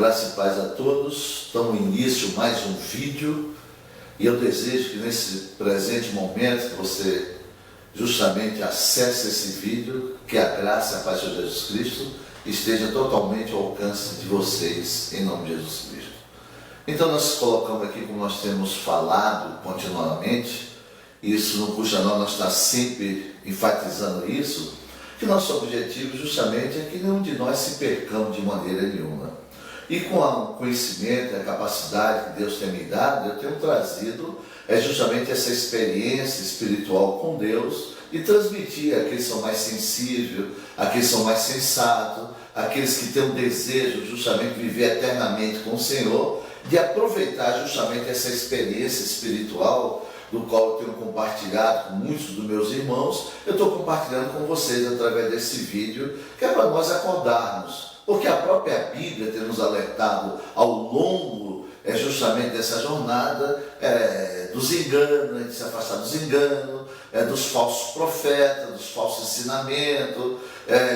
Graça e paz a todos. Estamos no início mais um vídeo e eu desejo que nesse presente momento que você justamente acesse esse vídeo, que a graça e a paz de Jesus Cristo esteja totalmente ao alcance de vocês, em nome de Jesus Cristo. Então nós colocamos aqui, como nós temos falado continuamente, isso não custa nós estar sempre enfatizando isso, que nosso objetivo justamente é que nenhum de nós se percamos de maneira nenhuma. E com o conhecimento e a capacidade que Deus tem me dado, eu tenho trazido justamente essa experiência espiritual com Deus e transmitir àqueles que são mais sensíveis, àqueles que são mais sensatos, àqueles que têm um desejo justamente de viver eternamente com o Senhor, de aproveitar justamente essa experiência espiritual do qual eu tenho compartilhado com muitos dos meus irmãos. Eu estou compartilhando com vocês através desse vídeo, que é para nós acordarmos. Porque a própria Bíblia tem nos alertado ao longo justamente dessa jornada dos enganos, de se afastar dos enganos, dos falsos profetas, dos falsos ensinamentos,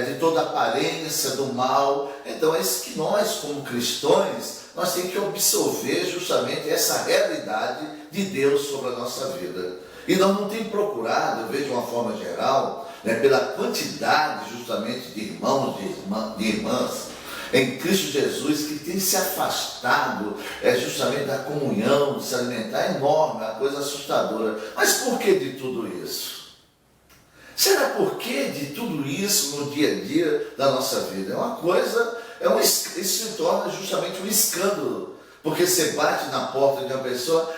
de toda a aparência do mal. Então é isso que nós, como cristãos, nós temos que absorver justamente essa realidade de Deus sobre a nossa vida. E nós não temos procurado, eu vejo de uma forma geral, pela quantidade justamente de irmãos, de irmãs em Cristo Jesus que tem se afastado justamente da comunhão, de se alimentar, é enorme, é uma coisa assustadora. Mas por que de tudo isso? Será por que de tudo isso no dia a dia da nossa vida? É uma coisa, isso se torna justamente um escândalo. Porque você bate na porta de uma pessoa,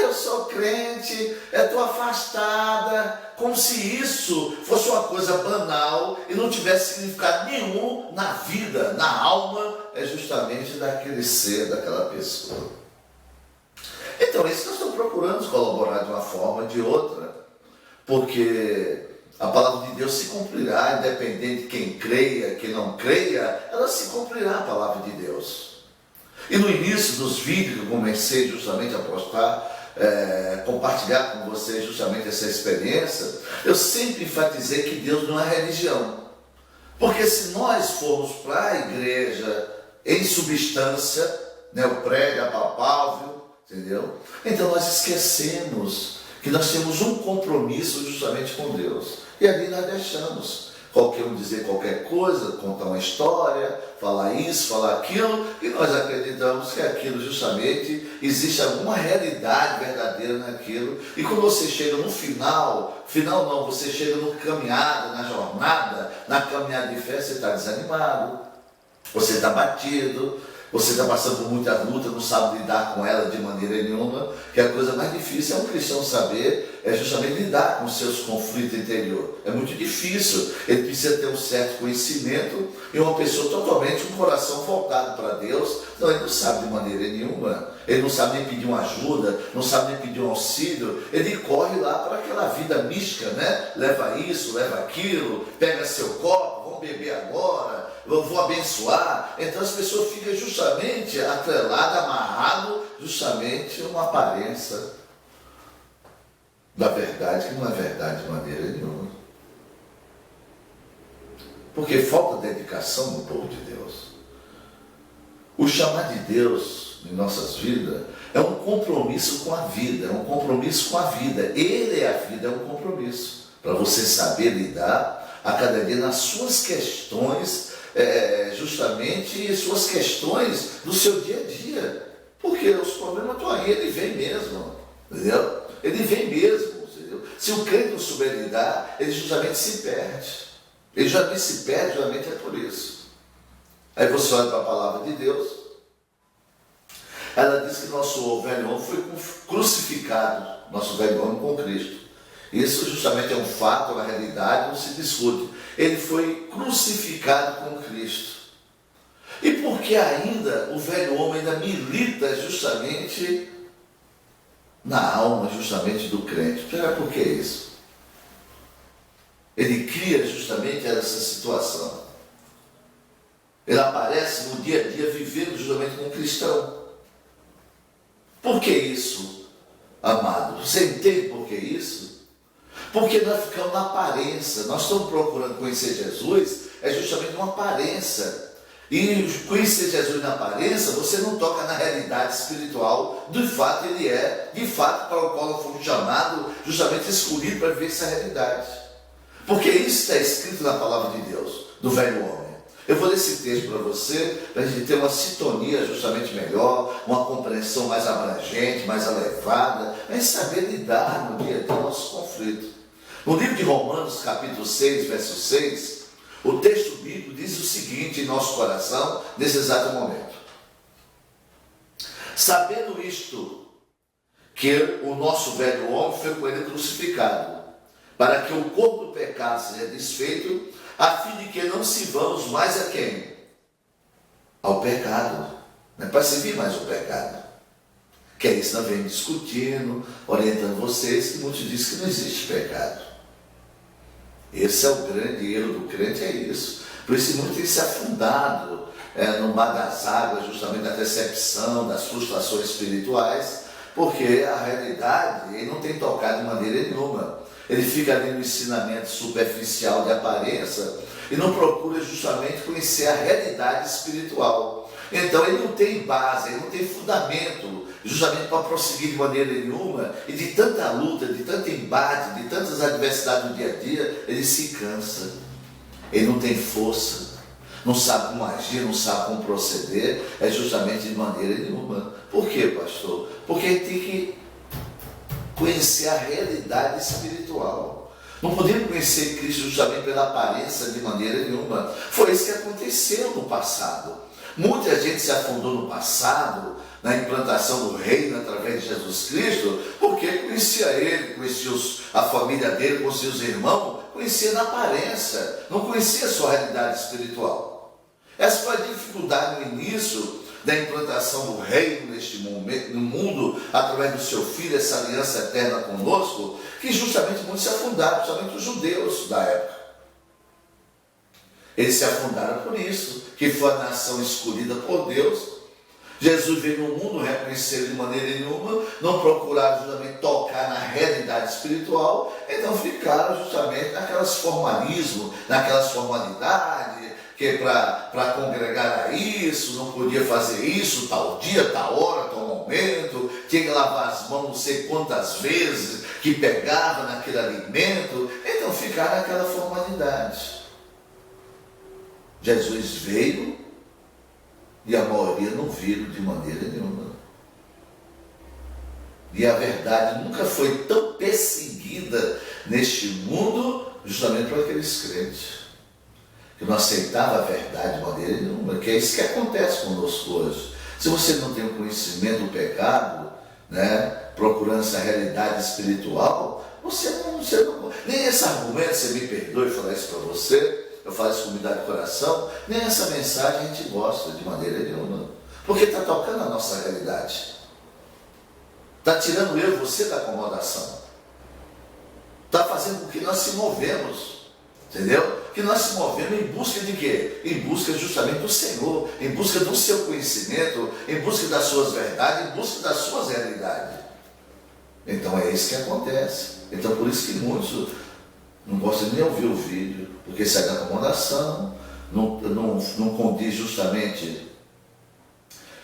eu sou crente, estou afastada, como se isso fosse uma coisa banal e não tivesse significado nenhum na vida, na alma, justamente daquele ser, daquela pessoa. Então, isso nós estamos procurando colaborar de uma forma ou de outra, porque a palavra de Deus se cumprirá, independente de quem creia, quem não creia, ela se cumprirá, a palavra de Deus. E no início dos vídeos que eu comecei justamente a postar, compartilhar com vocês justamente essa experiência, eu sempre enfatizei que Deus não é religião. Porque se nós formos para a igreja em substância, o prédio apalpável, entendeu? Então nós esquecemos que nós temos um compromisso justamente com Deus. E ali nós deixamos qualquer um dizer qualquer coisa, contar uma história, falar isso, falar aquilo, e nós acreditamos que aquilo justamente existe alguma realidade verdadeira naquilo. E quando você chega no final não, você chega no caminhada, na jornada, na caminhada de fé, você está desanimado, você está batido, você está passando por muita luta, não sabe lidar com ela de maneira nenhuma, que a coisa mais difícil é um cristão saber, justamente lidar com os seus conflitos interiores. É muito difícil, ele precisa ter um certo conhecimento e uma pessoa totalmente, um coração voltado para Deus. Não, ele não sabe de maneira nenhuma, ele não sabe nem pedir uma ajuda, não sabe nem pedir um auxílio, ele corre lá para aquela vida mística, leva isso, leva aquilo, pega seu copo, vamos beber agora, eu vou abençoar. Então as pessoas ficam justamente atreladas, amarradas, justamente uma aparência da verdade, que não é verdade de maneira nenhuma. Porque falta dedicação no povo de Deus. O chamar de Deus em nossas vidas é um compromisso com a vida, é um compromisso com a vida. Ele é a vida, é um compromisso para você saber lidar a cada dia nas suas questões, justamente suas questões do seu dia a dia. Porque os problemas estão aí, ele vem mesmo, entendeu? Ele vem mesmo, entendeu? Se o crente não souber lidar, ele justamente se perde. Ele justamente se perde, justamente é por isso. Aí você olha para a palavra de Deus, ela diz que nosso velho homem foi crucificado, nosso velho homem com Cristo. Isso justamente é um fato, é uma realidade, não se discute. Ele foi crucificado com Cristo. E por que ainda o velho homem ainda milita justamente na alma justamente do crente? Será por que isso? Ele cria justamente essa situação. Ele aparece no dia a dia vivendo justamente como cristão. Por que isso, amado? Você entende por que isso? Porque nós ficamos na aparência. Nós estamos procurando conhecer Jesus, é justamente uma aparência. E conhecer Jesus na aparência, você não toca na realidade espiritual, de fato ele é, de fato para o qual nós fomos chamados, justamente escolhido para viver essa realidade. Porque isso está escrito na palavra de Deus, do velho homem. Eu vou ler esse texto para você, para a gente ter uma sintonia justamente melhor, uma compreensão mais abrangente, mais elevada, a gente saber lidar no dia a dia do nosso conflito. No livro de Romanos, capítulo 6, verso 6, o texto bíblico diz o seguinte em nosso coração, nesse exato momento. Sabendo isto, que o nosso velho homem foi com ele crucificado, para que o corpo do pecado seja desfeito, a fim de que não sirvamos mais a quem? Ao pecado. Não é para servir mais o pecado. Que é isso que nós vemos discutindo, orientando vocês, que muitos dizem que não existe pecado. Esse é o grande erro do crente, é isso. Por isso muitos têm se afundado no mar das águas, justamente da decepção, das frustrações espirituais, porque a realidade ele não tem tocado de maneira nenhuma. Ele fica ali no ensinamento superficial de aparência e não procura justamente conhecer a realidade espiritual. Então ele não tem base, ele não tem fundamento justamente para prosseguir de maneira nenhuma, e de tanta luta, de tanto embate, de tantas adversidades do dia a dia, ele se cansa, ele não tem força, não sabe como agir, não sabe como proceder, é justamente de maneira nenhuma. Por quê, pastor? Porque ele tem que conhecer a realidade espiritual. Não podemos conhecer Cristo justamente pela aparência de maneira nenhuma. Foi isso que aconteceu no passado. Muita gente se afundou no passado, na implantação do reino através de Jesus Cristo, porque conhecia ele, conhecia a família dele, conhecia os irmãos, conhecia na aparência, não conhecia a sua realidade espiritual. Essa foi a dificuldade no início da implantação do reino neste momento, no mundo, através do seu Filho, essa aliança eterna conosco, que justamente muitos se afundaram, principalmente os judeus da época. Eles se afundaram por isso, que foi a nação escolhida por Deus. Jesus veio no mundo, reconhecer de maneira nenhuma, não procuraram justamente tocar na realidade espiritual, então ficaram justamente naquelas formalismos, naquelas formalidades, que para congregar a isso, não podia fazer isso, tal dia, tal hora, tal momento, tinha que lavar as mãos não sei quantas vezes, que pegava naquele alimento, então ficaram naquela formalidade. Jesus veio e a maioria não viram de maneira nenhuma. E a verdade nunca foi tão perseguida neste mundo, justamente por aqueles crentes que não aceitavam a verdade de maneira nenhuma, que é isso que acontece conosco hoje. Se você não tem o conhecimento do pecado, procurando essa realidade espiritual, você não nem esse argumento, você me perdoe falar isso para você, eu falo isso com humildade de coração, nem essa mensagem a gente gosta de maneira nenhuma, porque está tocando a nossa realidade, está tirando eu e você da acomodação, está fazendo com que nós se movemos, entendeu? Que nós se movemos em busca de quê? Em busca justamente do Senhor, em busca do seu conhecimento, em busca das suas verdades, em busca das suas realidades. Então é isso que acontece. Então por isso que muitos não gostam nem de ouvir o vídeo, porque sai da acomodação, não condiz justamente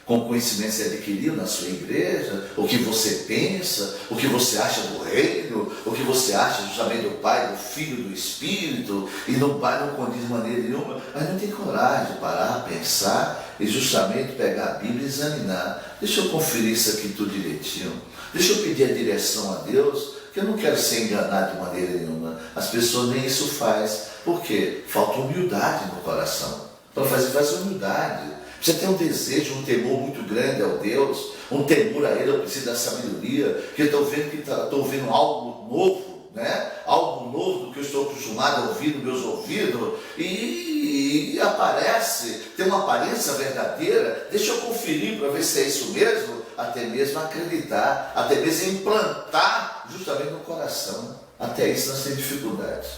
com o conhecimento que você adquiriu na sua igreja, o que você pensa, o que você acha do reino, o que você acha justamente do Pai, do Filho, do Espírito, e não condiz de maneira nenhuma, mas não tem coragem de parar, pensar e justamente pegar a Bíblia e examinar. Deixa eu conferir isso aqui tudo direitinho, deixa eu pedir a direção a Deus, que eu não quero ser enganado de maneira nenhuma. As pessoas nem isso fazem. Por quê? Falta humildade no coração. Para fazer humildade. Você tem um desejo, um temor muito grande ao Deus, um temor a Ele, eu preciso da sabedoria, que eu estou vendo estou ouvindo algo novo, algo novo do que eu estou acostumado a ouvir nos meus ouvidos, e aparece, tem uma aparência verdadeira, deixa eu conferir para ver se é isso mesmo, até mesmo acreditar, até mesmo implantar justamente no coração. Até isso nós temos dificuldade.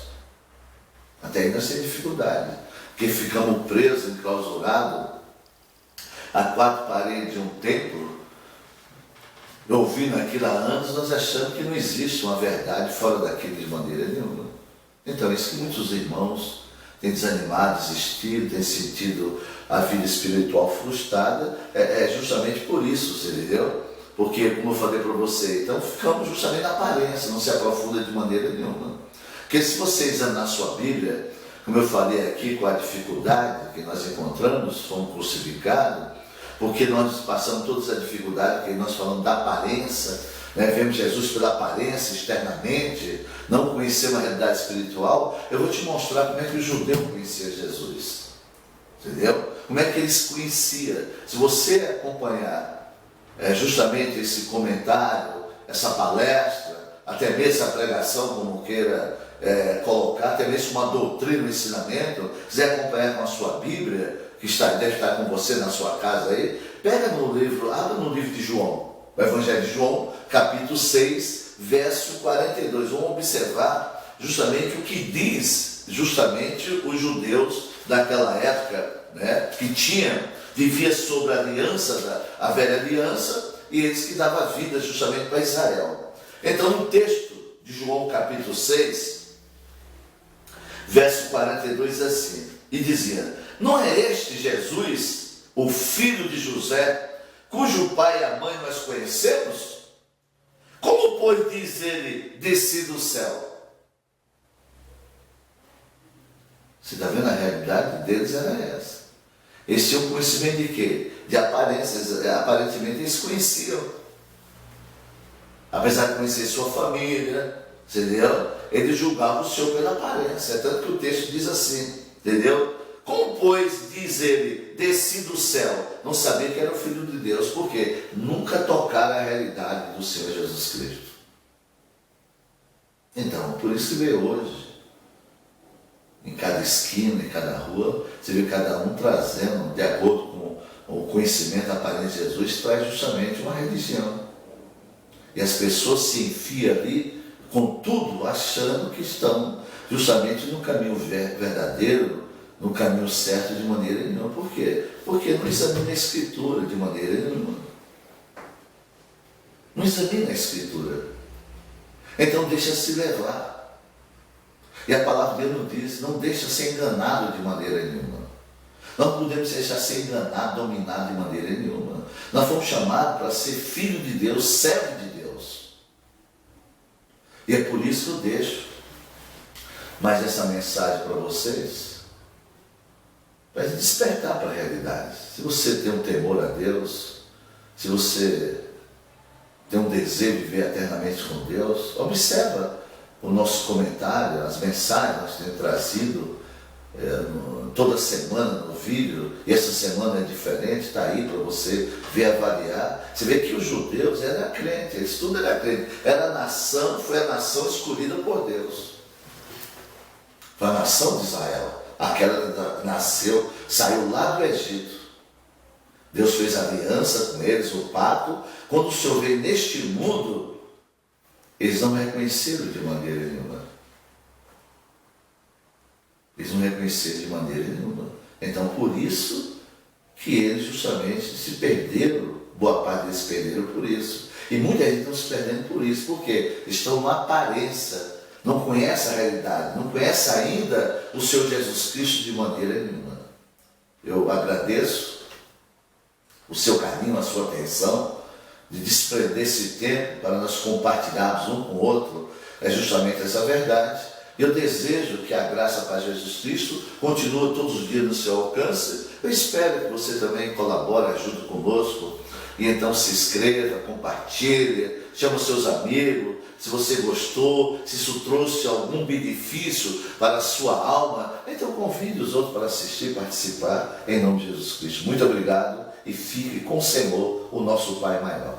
Até aí nós temos dificuldade, porque ficamos presos, enclausurados, a quatro paredes de um templo, ouvindo aquilo há anos, nós achamos que não existe uma verdade fora daquilo de maneira nenhuma. Então é isso que muitos irmãos tem desanimado, desistido, tem sentido a vida espiritual frustrada, é justamente por isso, você entendeu? Porque, como eu falei para você, então ficamos justamente na aparência, não se aprofunda de maneira nenhuma. Porque se você examinar a sua Bíblia, como eu falei aqui, com a dificuldade que nós encontramos, fomos crucificados, porque nós passamos todas as dificuldades, que nós falamos da aparência, né? Vemos Jesus pela aparência, externamente, não conhecemos a realidade espiritual. Eu vou te mostrar como é que o judeu conhecia Jesus, entendeu? Como é que eles conheciam. Se você acompanhar justamente esse comentário, essa palestra, até mesmo essa pregação, como queira colocar, até mesmo uma doutrina, um ensinamento, quiser acompanhar com a sua Bíblia, que deve estar com você na sua casa aí, pega no livro, abra no livro de João, o Evangelho de João, capítulo 6, verso 42. Vamos observar justamente o que diz justamente os judeus daquela época, né, que vivia sobre a aliança, a velha aliança, e eles que davam vida justamente para Israel. Então, no texto de João capítulo 6, verso 42, assim, e dizia: não é este Jesus, o filho de José, cujo pai e a mãe nós conhecemos? Como, pois, diz ele, desci do céu? Você está vendo? A realidade deles era essa. Eles tinham conhecimento de quê? De aparências. Aparentemente eles conheciam. Apesar de conhecer sua família, entendeu? Eles julgavam o Senhor pela aparência. Tanto que o texto diz assim, entendeu? Como, pois, diz ele, desci do céu? Não sabia que era o Filho de Deus. Por quê? Nunca tocaram a realidade do Senhor Jesus Cristo. Então, por isso que vê hoje, em cada esquina, em cada rua, você vê cada um trazendo, de acordo com o conhecimento aparente de Jesus, traz justamente uma religião. E as pessoas se enfiam ali, contudo, achando que estão justamente no caminho verdadeiro, no caminho certo de maneira nenhuma. Por quê? Porque não examina a Escritura de maneira nenhuma. Não examina a Escritura. Então deixa-se levar. E a palavra de Deus nos diz: não deixa ser enganado de maneira nenhuma. Não podemos deixar ser enganado, dominado de maneira nenhuma. Nós fomos chamados para ser filho de Deus, servo de Deus. E é por isso que eu deixo mais essa mensagem para vocês, para despertar para a realidade. Se você tem um temor a Deus, se você tem um desejo de viver eternamente com Deus, observa o nosso comentário, as mensagens que nós temos trazido toda semana no vídeo, e essa semana é diferente, está aí para você ver, avaliar. Você vê que os judeus eram crentes, eles tudo era crente, era a nação, foi a nação escolhida por Deus. Foi a nação de Israel, aquela que nasceu, saiu lá do Egito. Deus fez aliança com eles, o pacto. Quando o Senhor veio neste mundo, eles não reconheceram de maneira nenhuma. Eles não reconheceram de maneira nenhuma. Então, por isso que eles justamente se perderam, boa parte deles se perderam por isso. E muita gente está se perdendo por isso, porque estão na aparência, não conhecem a realidade, não conhecem ainda o Senhor Jesus Cristo de maneira nenhuma. Eu agradeço o seu carinho, a sua atenção, de desprender esse tempo para nós compartilharmos um com o outro, é justamente essa verdade. Eu desejo que a graça para Jesus Cristo continue todos os dias no seu alcance. Eu espero que você também colabore, ajude conosco, e então se inscreva, compartilhe, chama os seus amigos, se você gostou, se isso trouxe algum benefício para a sua alma, então convide os outros para assistir, participar, em nome de Jesus Cristo. Muito obrigado. E fique com o Senhor, o nosso Pai maior.